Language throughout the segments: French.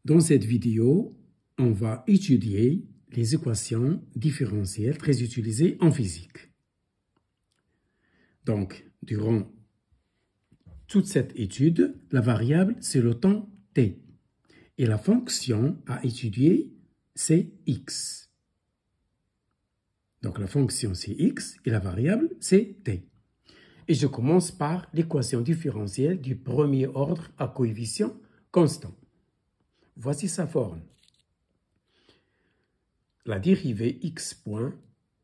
Dans cette vidéo, on va étudier les équations différentielles très utilisées en physique. Donc, durant toute cette étude, la variable, c'est le temps t. Et la fonction à étudier, c'est x. Donc, la fonction, c'est x et la variable, c'est t. Et je commence par l'équation différentielle du premier ordre à coefficient constant. Voici sa forme. La dérivée x point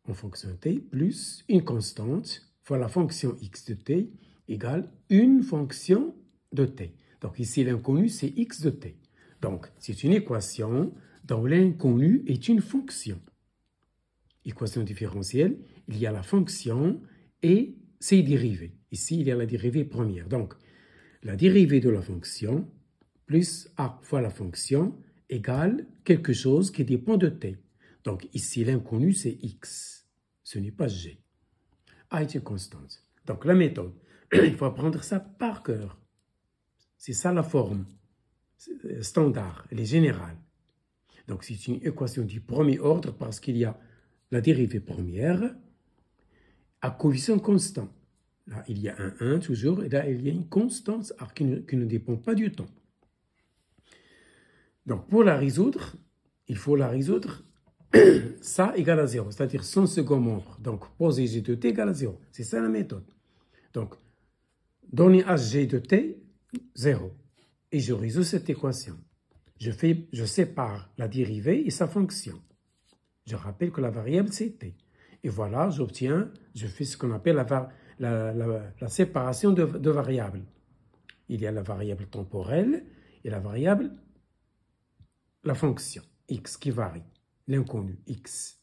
en fonction de t plus une constante fois la fonction x de t égale une fonction de t. Donc ici, l'inconnu, c'est x de t. Donc, c'est une équation dont l'inconnu est une fonction. Équation différentielle, il y a la fonction et ses dérivées. Ici, il y a la dérivée première. Donc, la dérivée de la fonction plus a fois la fonction égale quelque chose qui dépend de t. Donc ici, l'inconnu, c'est x. Ce n'est pas g. A est une constante. Donc la méthode, il faut apprendre ça par cœur. C'est ça la forme standard, elle est générale. Donc c'est une équation du premier ordre parce qu'il y a la dérivée première à coefficient constant. Là, il y a un 1 toujours, et là, il y a une constante qui ne dépend pas du temps. Donc, pour la résoudre, il faut la résoudre ça égale à 0, c'est-à-dire son second membre. Donc, poser g de t égale à 0. C'est ça la méthode. Donc, donner hg de t, 0. Et je résous cette équation. Je sépare la dérivée et sa fonction. Je rappelle que la variable, c'est t. Et voilà, je fais ce qu'on appelle la séparation de variables. Il y a la variable temporelle et la variable, la fonction x qui varie, l'inconnu x.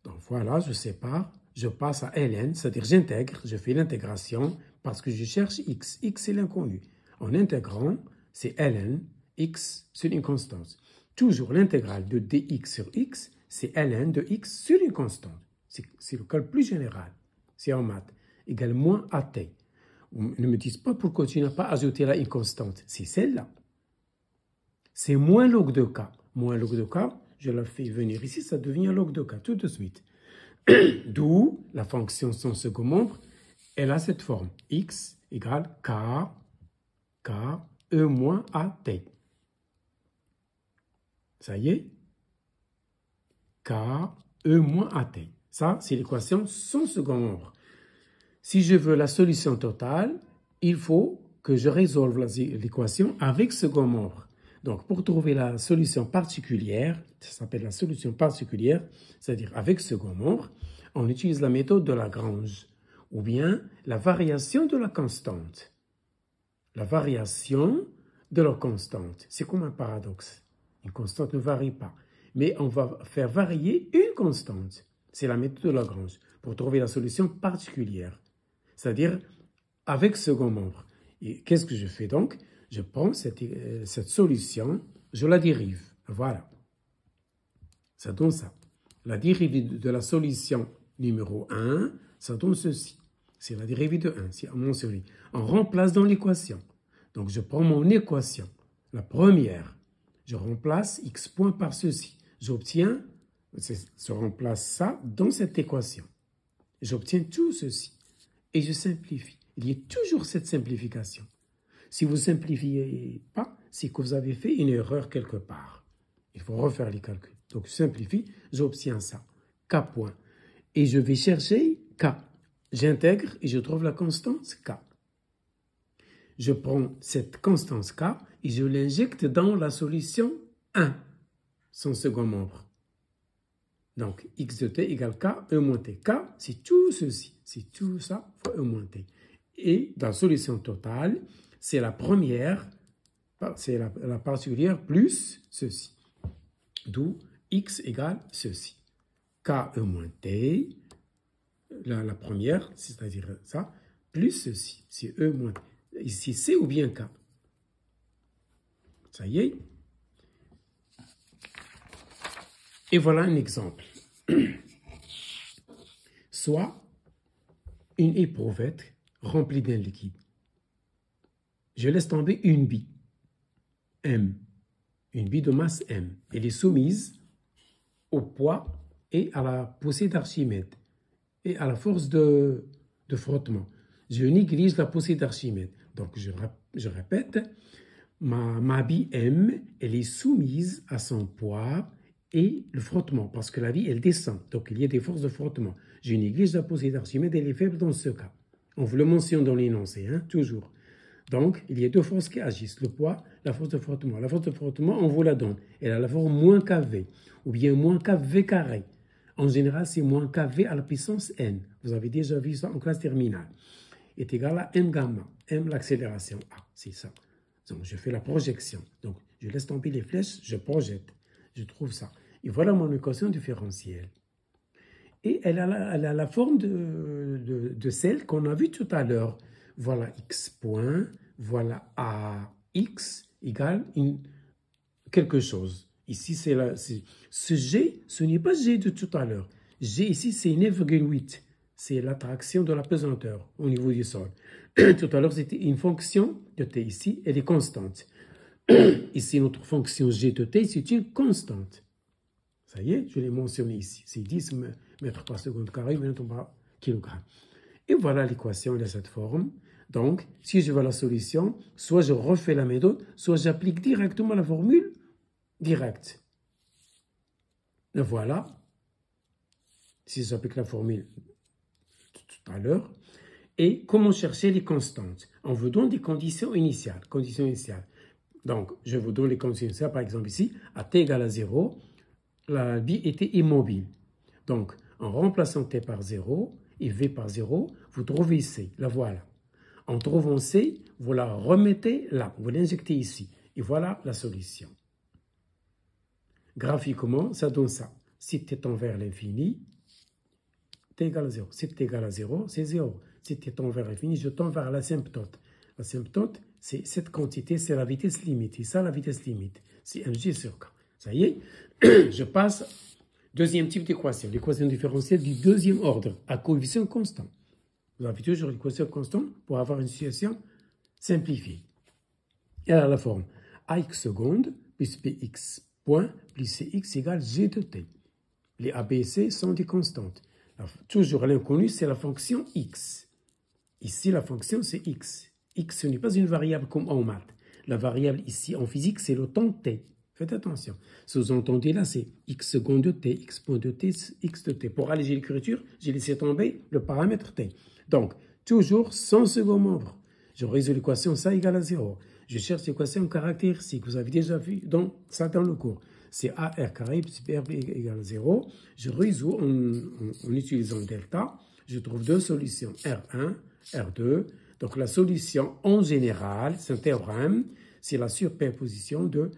Donc voilà, je sépare, je passe à ln, c'est-à-dire j'intègre, je fais l'intégration parce que je cherche x. X c'est l'inconnu. En intégrant, c'est ln, x sur une constante. Toujours l'intégrale de dx sur x, c'est ln de x sur une constante. C'est le cas le plus général. C'est en maths. Égale moins at. Ne me dites pas pourquoi tu n'as pas ajouté là une constante. C'est celle-là. C'est moins log de k. Moins log de k, je la fais venir ici, ça devient log de k tout de suite. D'où la fonction son second membre, elle a cette forme. X égale k e moins at. Ça y est? K e moins at. Ça, c'est l'équation son second membre. Si je veux la solution totale, il faut que je résolve l'équation avec second membre. Donc, pour trouver la solution particulière, ça s'appelle la solution particulière, c'est-à-dire avec second membre, on utilise la méthode de Lagrange, ou bien la variation de la constante. La variation de la constante, c'est comme un paradoxe. Une constante ne varie pas, mais on va faire varier une constante. C'est la méthode de Lagrange, pour trouver la solution particulière, c'est-à-dire avec second membre. Et qu'est-ce que je fais donc? Je prends cette solution, je la dérive. Voilà. Ça donne ça. La dérivée de la solution numéro 1, ça donne ceci. C'est la dérivée de 1, c'est mentionné. On remplace dans l'équation. Donc, je prends mon équation, la première. Je remplace x point par ceci. J'obtiens, je remplace ça dans cette équation. J'obtiens tout ceci. Et je simplifie. Il y a toujours cette simplification. Si vous ne simplifiez pas, c'est que vous avez fait une erreur quelque part. Il faut refaire les calculs. Donc, je simplifie, j'obtiens ça. K point. Et je vais chercher K. J'intègre et je trouve la constante K. Je prends cette constante K et je l'injecte dans la solution 1, son second membre. Donc, x de t égale K, E moins T. K, c'est tout ceci. C'est tout ça fois E moins T. Et dans la solution totale, c'est la première, c'est la particulière plus ceci. D'où x égale ceci. K E moins T, la première, c'est-à-dire ça, plus ceci. C'est E moins T. Ici, C ou bien K. Ça y est. Et voilà un exemple. Soit une éprouvette remplie d'un liquide. Je laisse tomber une bille. M, une bille de masse M. Elle est soumise au poids et à la poussée d'Archimède et à la force de frottement. Je néglige la poussée d'Archimède. Donc, je répète, ma bille M, elle est soumise à son poids et le frottement, parce que la bille, elle descend. Donc, il y a des forces de frottement. Je néglige la poussée d'Archimède, elle est faible dans ce cas. On vous le mentionne dans l'énoncé, hein, toujours. Donc, il y a deux forces qui agissent, le poids, la force de frottement. La force de frottement, on vous la donne. Elle a la forme moins kV, ou bien moins kV carré. En général, c'est moins kV à la puissance n. Vous avez déjà vu ça en classe terminale. Est égal à m gamma. M, l'accélération A, c'est ça. Donc, je fais la projection. Donc, je laisse tomber les flèches, je projette. Je trouve ça. Et voilà mon équation différentielle. Et elle a la forme de celle qu'on a vue tout à l'heure. Voilà x point, voilà ax égale quelque chose. Ici, ce g, ce n'est pas g de tout à l'heure. G ici, c'est 9,8. C'est l'attraction de la pesanteur au niveau du sol. Tout à l'heure, c'était une fonction de t. Ici, elle est constante. Ici, notre fonction g de t, c'est une constante. Ça y est, je l'ai mentionné ici. C'est 10 mètres par seconde carré, maintenant par kilogramme. Et voilà l'équation de cette forme. Donc, si je veux la solution, soit je refais la méthode, soit j'applique directement la formule directe. Et voilà. Si j'applique la formule tout à l'heure. Et comment chercher les constantes? On vous donne des conditions initiales. Donc, je vous donne les conditions initiales. Par exemple, ici, à t égale à 0, la bille était immobile. Donc, en remplaçant t par 0 et v par 0, vous trouvez c. La voilà. En trouvant c, vous la remettez là. Vous l'injectez ici. Et voilà la solution. Graphiquement, ça donne ça. Si t tend vers l'infini, t égale à 0. Si t égale à 0, c'est 0. Si t tend vers l'infini, je tends vers l'asymptote. L'asymptote, c'est cette quantité, c'est la vitesse limite. Et ça, la vitesse limite, c'est mg sur k. Ça y est, je passe deuxième type d'équation, l'équation différentielle du deuxième ordre, à coefficient constant. Vous avez toujours l'équation constante pour avoir une situation simplifiée. Elle a la forme ax seconde plus bx point plus cx égale g de t. Les a, b et c sont des constantes. Toujours l'inconnu, c'est la fonction x. Ici, la fonction, c'est x. X, ce n'est pas une variable comme en maths. La variable ici, en physique, c'est le temps t. Faites attention. Sous-entendu là, c'est x seconde de t, x point de t, x de t. Pour alléger l'écriture, j'ai laissé tomber le paramètre t. Donc, toujours sans second membre. Je résous l'équation ça égale à 0. Je cherche l'équation caractéristique. Vous avez déjà vu ça dans le cours. C'est AR carré plus BRB égale à 0. Je résous en utilisant delta. Je trouve deux solutions, R1, R2. Donc, la solution en général, c'est un théorème, c'est la superposition de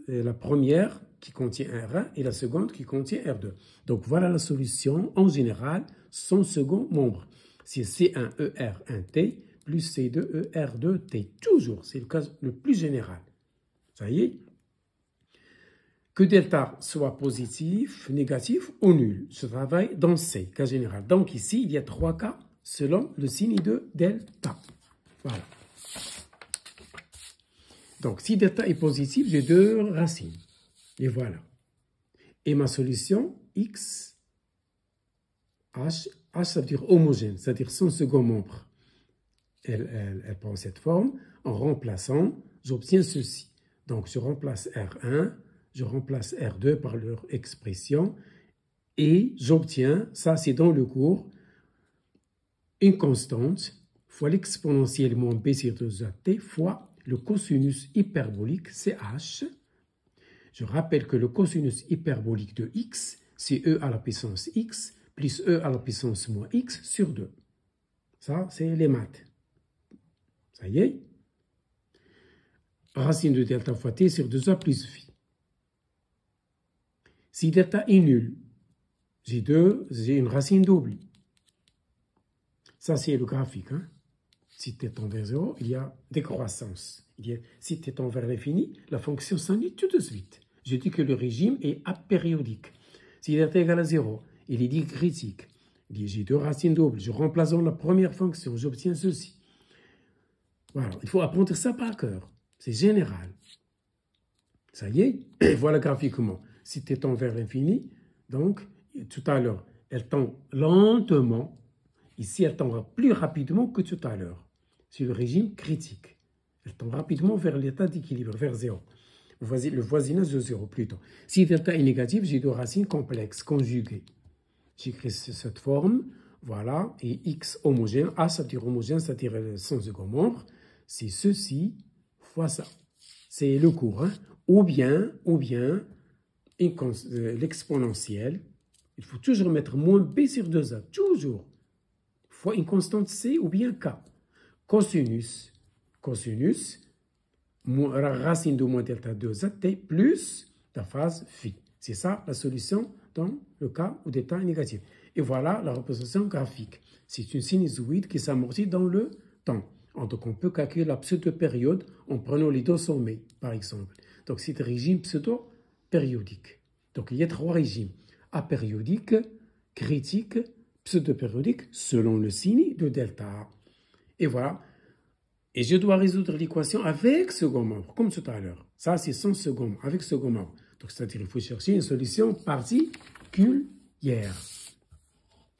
la première qui contient R1 et la seconde qui contient R2. Donc, voilà la solution en général sans second membre. C'est C1ER1T plus C2ER2T. Toujours, c'est le cas le plus général. Ça y est. Que delta soit positif, négatif ou nul. Je travaille dans C, cas général. Donc ici, il y a 3 cas selon le signe de delta. Voilà. Donc si delta est positif, j'ai 2 racines. Et voilà. Et ma solution, x, h, ça veut dire homogène, c'est-à-dire sans second membre. Elle prend cette forme. En remplaçant, j'obtiens ceci. Donc je remplace R1, je remplace R2 par leur expression et j'obtiens, ça c'est dans le cours, une constante fois l'exponentielle moins b sur 2at fois le cosinus hyperbolique ch. Je rappelle que le cosinus hyperbolique de x, c'est e à la puissance x plus e à la puissance moins x sur 2. Ça, c'est les maths. Ça y est. Racine de delta fois t sur 2a plus phi. Si delta est nul, j'ai une racine double. Ça, c'est le graphique. Hein? Si t tend vers 0, il y a décroissance. Si t tend vers l'infini, la fonction s'annule tout de suite. Je dis que le régime est apériodique. Si delta égale à 0, il est dit critique. J'ai 2 racines doubles. Je remplace dans la première fonction, j'obtiens ceci. Voilà, il faut apprendre ça par cœur. C'est général. Ça y est, voilà graphiquement. Si tu tends vers l'infini, donc tout à l'heure, elle tend lentement. Ici, elle tendra plus rapidement que tout à l'heure. C'est le régime critique. Elle tend rapidement vers l'état d'équilibre, vers 0. Le voisinage de 0 plutôt. Si delta est négatif, j'ai deux racines complexes, conjuguées. J'écris cette forme, voilà, et x homogène, A ça veut dire homogène, c'est-à-dire son second membre, c'est ceci fois ça. C'est le cours, hein. Ou bien l'exponentielle, il faut toujours mettre moins b sur 2a, toujours, fois une constante c ou bien k. Cosinus, racine de moins delta 2 t plus la phase phi. C'est ça la solution dans le cas où delta est négatif. Et voilà la représentation graphique. C'est une sinusoïde qui s'amortit dans le temps. Donc on peut calculer la pseudo-période en prenant les deux sommets, par exemple. Donc c'est un régime pseudo-périodique. Donc il y a trois régimes. Apériodique, critique, pseudo-périodique, selon le signe de delta. Et voilà. Et je dois résoudre l'équation avec second membre, comme tout à l'heure. Ça, c'est sans second membre, avec second membre. Donc, c'est-à-dire qu'il faut chercher une solution particulière.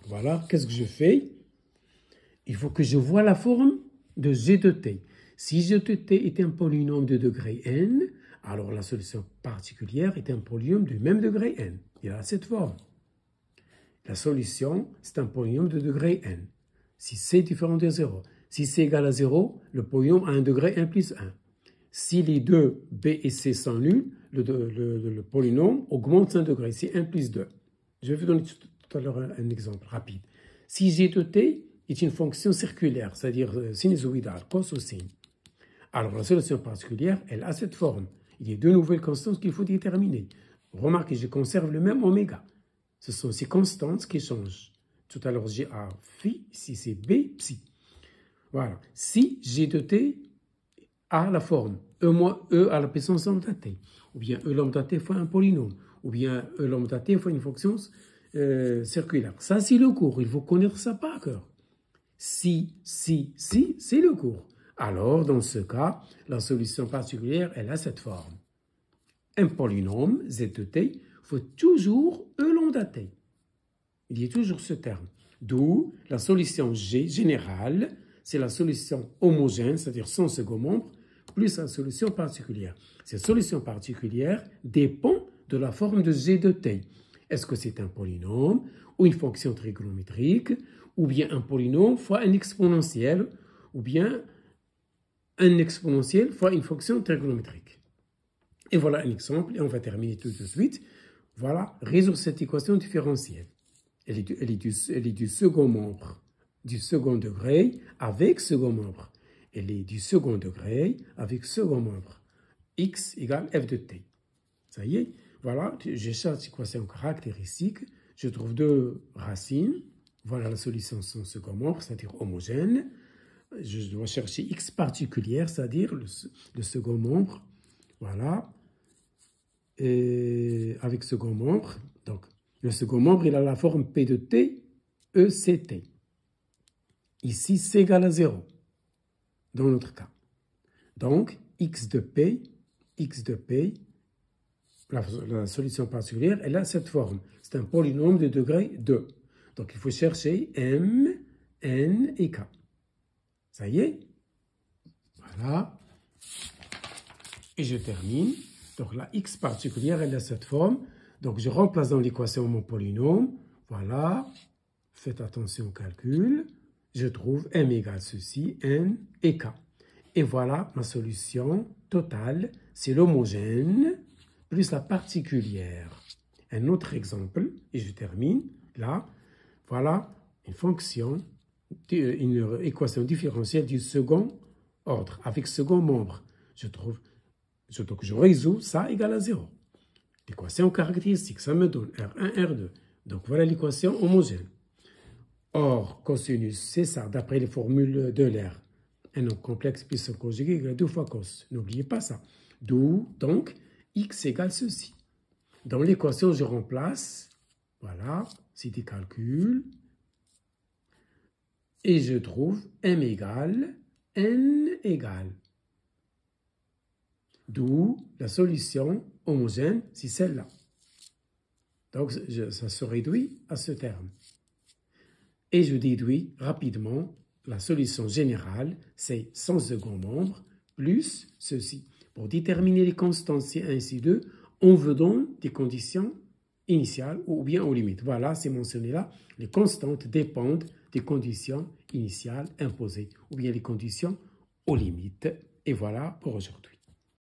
Voilà, qu'est-ce que je fais? Il faut que je vois la forme de g de t. Si g de t est un polynôme de degré n, alors la solution particulière est un polynôme du même degré n. Il a cette forme. La solution, c'est un polynôme de degré n. Si c est différent de 0. Si c égale à 0, le polynôme a un degré n plus 1. Si les deux b et c sont nuls, le polynôme augmente d'un degré, c'est 1 plus 2. Je vais vous donner tout à l'heure un exemple rapide. Si g de t est une fonction circulaire, c'est-à-dire sinusoïdale, cos ou sine, alors la solution particulière, elle a cette forme. Il y a deux nouvelles constantes qu'il faut déterminer. Remarquez, je conserve le même oméga. Ce sont ces constantes qui changent. Tout à l'heure, j'ai A phi, ici c'est B psi. Voilà. Si g de t a la forme E moins E à la puissance lambda t, ou bien E lambda t fois un polynôme, ou bien E lambda t fois une fonction circulaire. Ça, c'est le cours. Il faut connaître ça par cœur. Si, c'est le cours. Alors, dans ce cas, la solution particulière, elle a cette forme. Un polynôme, z de t, faut toujours E lambda t. Il y a toujours ce terme. D'où la solution G générale, c'est la solution homogène, c'est-à-dire sans second membre, plus la solution particulière. Cette solution particulière dépend de la forme de G de t. Est-ce que c'est un polynôme ou une fonction trigonométrique, ou bien un polynôme fois un exponentiel, ou bien un exponentiel fois une fonction trigonométrique. Et voilà un exemple, et on va terminer tout de suite. Voilà, résoudre cette équation différentielle. Elle est du second membre, du second degré avec second membre. Elle est du second degré avec second membre. X égale f de t. Ça y est, voilà, je cherche l'équation caractéristique. Je trouve deux racines. Voilà la solution sans second membre, c'est-à-dire homogène. Je dois chercher x particulière, c'est-à-dire le second membre. Voilà. Et avec second membre, donc le second membre, il a la forme P de T, ECT. Ici, C égale à 0, dans notre cas. Donc, X de P, la solution particulière, elle a cette forme. C'est un polynôme de degré 2. Donc, il faut chercher M, N et K. Ça y est? Voilà. Et je termine. Donc, la X particulière, elle a cette forme. Donc, je remplace dans l'équation mon polynôme. Voilà. Faites attention au calcul. Je trouve M égale ceci, N et K. Et voilà ma solution totale. C'est l'homogène plus la particulière. Un autre exemple, et je termine là. Voilà une fonction, une équation différentielle du second ordre, avec second membre. Donc, je résous ça égale à 0. L'équation caractéristique, ça me donne R1, R2. Donc, voilà l'équation homogène. Or, cosinus, c'est ça, d'après les formules de l'air. Un nombre complexe plus un conjugué égale 2 fois cos. N'oubliez pas ça. D'où, donc, x égale ceci. Dans l'équation, je remplace, voilà, c'est des calculs, et je trouve m égale, n égale. D'où la solution homogène, c'est celle-là. Donc, ça se réduit à ce terme. Et je déduis rapidement la solution générale, c'est son second membre plus ceci. Pour déterminer les constantes C1 et C2, on veut donc des conditions initiales ou bien aux limites. Voilà, c'est mentionné là. Les constantes dépendent des conditions initiales imposées ou bien les conditions aux limites. Et voilà pour aujourd'hui.